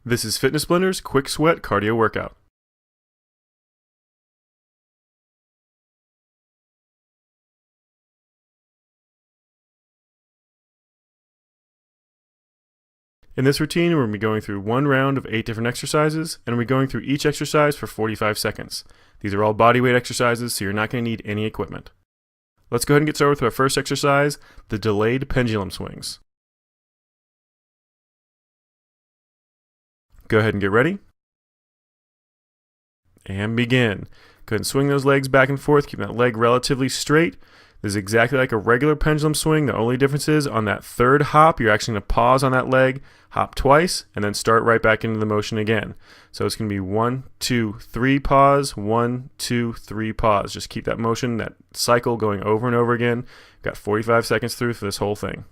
This is Fitness Blender's Quick Sweat Cardio Workout. In this routine, we're going to be going through one round of 8 different exercises, and we're going through each exercise for 45 seconds. These are all body weight exercises, so you're not going to need any equipment. Let's go ahead and get started with our first exercise, the delayed pendulum swings. Go ahead and get ready. And begin. Go ahead and swing those legs back and forth, keep that leg relatively straight. This is exactly like a regular pendulum swing. The only difference is on that third hop, you're actually going to pause on that leg, hop twice, and then start right back into the motion again. So it's going to be 1, 2, 3, pause, 1, 2, 3, pause. Just keep that motion, that cycle going over and over again. You've got 45 seconds through for this whole thing.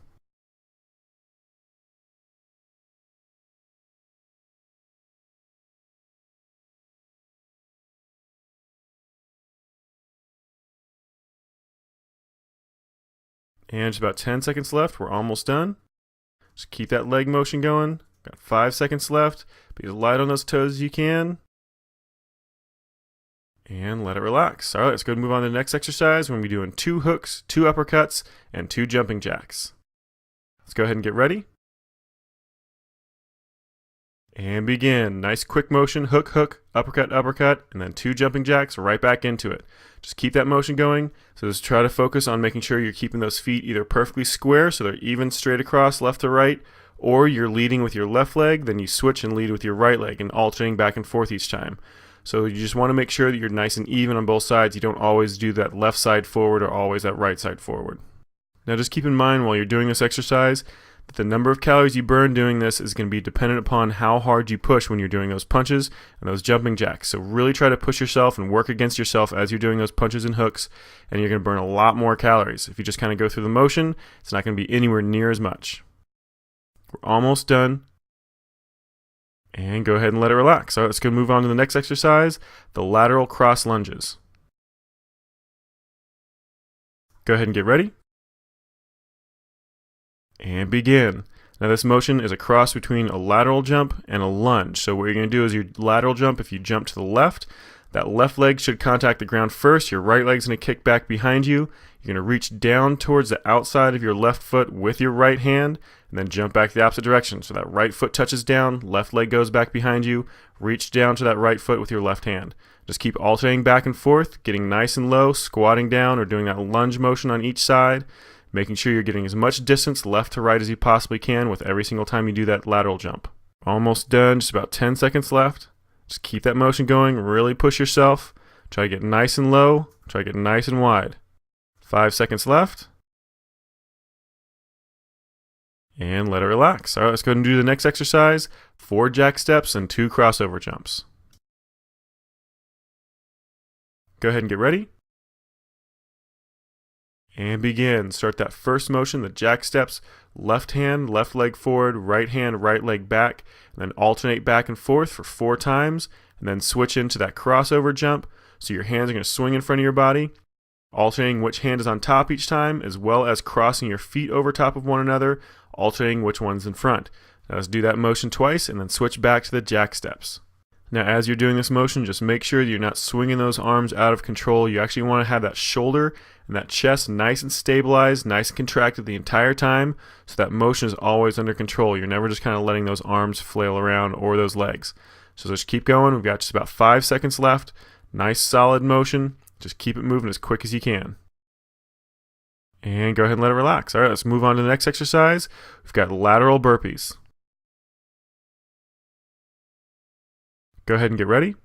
And just about 10 seconds left. We're almost done. Just keep that leg motion going. Got 5 seconds left. Be as light on those toes as you can. And let it relax. All right, let's go and move on to the next exercise. We're going to be doing 2 hooks, 2 uppercuts, and 2 jumping jacks. Let's go ahead and get ready. And begin. Nice quick motion, hook, hook, uppercut, uppercut, and then 2 jumping jacks right back into it. Just keep that motion going. So just try to focus on making sure you're keeping those feet either perfectly square so they're even straight across left to right, or you're leading with your left leg, then you switch and lead with your right leg and alternating back and forth each time. So you just want to make sure that you're nice and even on both sides. You don't always do that left side forward or always that right side forward. Now just keep in mind while you're doing this exercise that the number of calories you burn doing this is going to be dependent upon how hard you push when you're doing those punches and those jumping jacks. So really try to push yourself and work against yourself as you're doing those punches and hooks, and you're going to burn a lot more calories. If you just kind of go through the motion, it's not going to be anywhere near as much. We're almost done. And go ahead and let it relax. All right, let's go move on to the next exercise, the lateral cross lunges. Go ahead and get ready. And begin. Now this motion is a cross between a lateral jump and a lunge. So what you're going to do is your lateral jump, if you jump to the left, that left leg should contact the ground first. Your right leg's going to kick back behind you. You're going to reach down towards the outside of your left foot with your right hand and then jump back the opposite direction. So that right foot touches down, left leg goes back behind you, reach down to that right foot with your left hand. Just keep alternating back and forth, getting nice and low, squatting down or doing that lunge motion on each side, making sure you're getting as much distance left to right as you possibly can with every single time you do that lateral jump. Almost done, just about 10 seconds left. Just keep that motion going, really push yourself. Try to get nice and low, try to get nice and wide. 5 seconds left. And let it relax. All right, let's go ahead and do the next exercise, 4 jack steps and 2 crossover jumps. Go ahead and get ready. And begin. Start that first motion, the jack steps, left hand, left leg forward, right hand, right leg back, and then alternate back and forth for 4 times, and then switch into that crossover jump. So your hands are going to swing in front of your body, alternating which hand is on top each time, as well as crossing your feet over top of one another, alternating which one's in front. Now let's do that motion twice, and then switch back to the jack steps. Now as you're doing this motion, just make sure that you're not swinging those arms out of control. You actually want to have that shoulder and that chest nice and stabilized, nice and contracted the entire time, so that motion is always under control. You're never just kind of letting those arms flail around or those legs. So just keep going. We've got just about 5 seconds left. Nice solid motion. Just keep it moving as quick as you can. And go ahead and let it relax. All right, let's move on to the next exercise. We've got lateral burpees. Go ahead and get ready.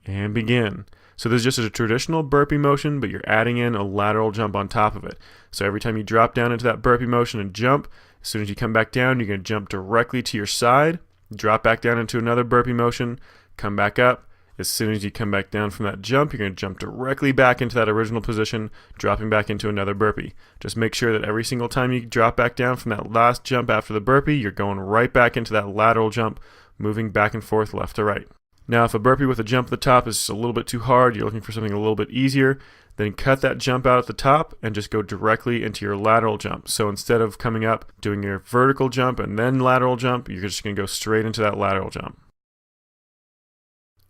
And begin. So this is just a traditional burpee motion, but you're adding in a lateral jump on top of it. So every time you drop down into that burpee motion and jump, as soon as you come back down, you're going to jump directly to your side, drop back down into another burpee motion, come back up. As soon as you come back down from that jump, you're going to jump directly back into that original position, dropping back into another burpee. Just make sure that every single time you drop back down from that last jump after the burpee, you're going right back into that lateral jump, moving back and forth left to right. Now, if a burpee with a jump at the top is just a little bit too hard, you're looking for something a little bit easier, Then cut that jump out at the top and just go directly into your lateral jump. So instead of coming up, doing your vertical jump and then lateral jump, you're just going to go straight into that lateral jump.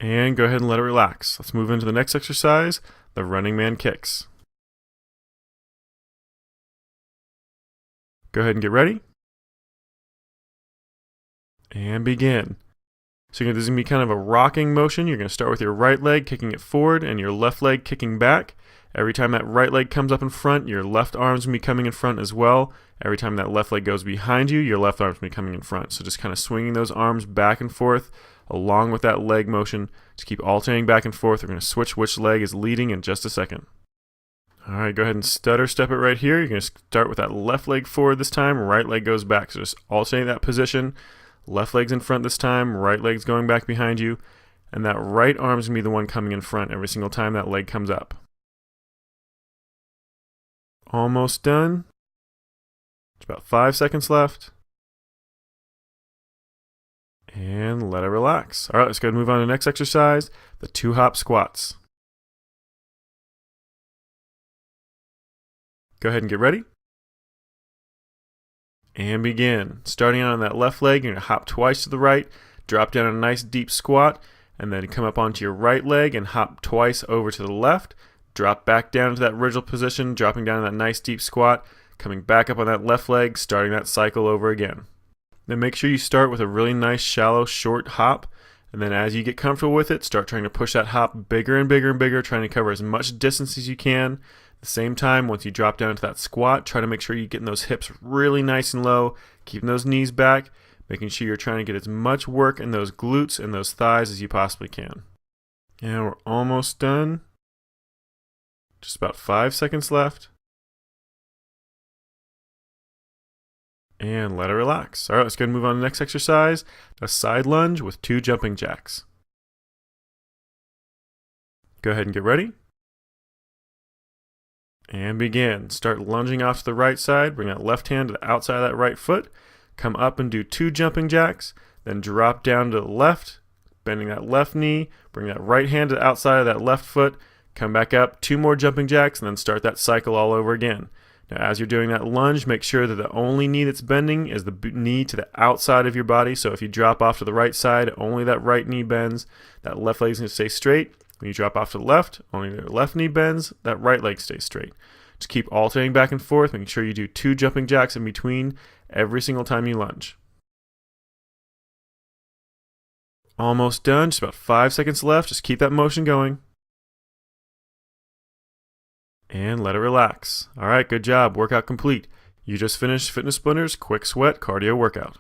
And go ahead and let it relax. Let's move into the next exercise, the running man kicks. Go ahead and get ready. And begin. So this is going to be kind of a rocking motion. You're going to start with your right leg kicking it forward and your left leg kicking back. Every time that right leg comes up in front, your left arm's going to be coming in front as well. Every time that left leg goes behind you, your left arm's going to be coming in front. So just kind of swinging those arms back and forth along with that leg motion. Just keep alternating back and forth. We're going to switch which leg is leading in just a second. All right, go ahead and stutter step it right here. You're going to start with that left leg forward this time, right leg goes back. So just alternate that position. Left leg's in front this time, right leg's going back behind you, and that right arm's going to be the one coming in front every single time that leg comes up. Almost done. It's about 5 seconds left. And let it relax. All right, let's go ahead and move on to the next exercise, the 2-hop squats. Go ahead and get ready. And begin. Starting out on that left leg, you're going to hop twice to the right, drop down a nice deep squat, and then come up onto your right leg and hop twice over to the left. Drop back down into that original position, dropping down in that nice deep squat, coming back up on that left leg, starting that cycle over again. Then make sure you start with a really nice, shallow, short hop, and then as you get comfortable with it, start trying to push that hop bigger and bigger and bigger, trying to cover as much distance as you can. At the same time, once you drop down into that squat, try to make sure you're getting those hips really nice and low, keeping those knees back, making sure you're trying to get as much work in those glutes and those thighs as you possibly can. And we're almost done. Just about 5 seconds left. And let it relax. All right, let's go and move on to the next exercise, a side lunge with 2 jumping jacks. Go ahead and get ready. And begin. Start lunging off to the right side. Bring that left hand to the outside of that right foot. Come up and do 2 jumping jacks. Then drop down to the left, bending that left knee. Bring that right hand to the outside of that left foot. Come back up, 2 more jumping jacks, and then start that cycle all over again. Now, as you're doing that lunge, make sure that the only knee that's bending is the knee to the outside of your body. So if you drop off to the right side, only that right knee bends. That left leg is going to stay straight. When you drop off to the left, only the left knee bends. That right leg stays straight. Just keep alternating back and forth, making sure you do 2 jumping jacks in between every single time you lunge. Almost done. Just about 5 seconds left. Just keep that motion going. And let it relax. All right, good job. Workout complete. You just finished Fitness Splinter's Quick Sweat Cardio Workout.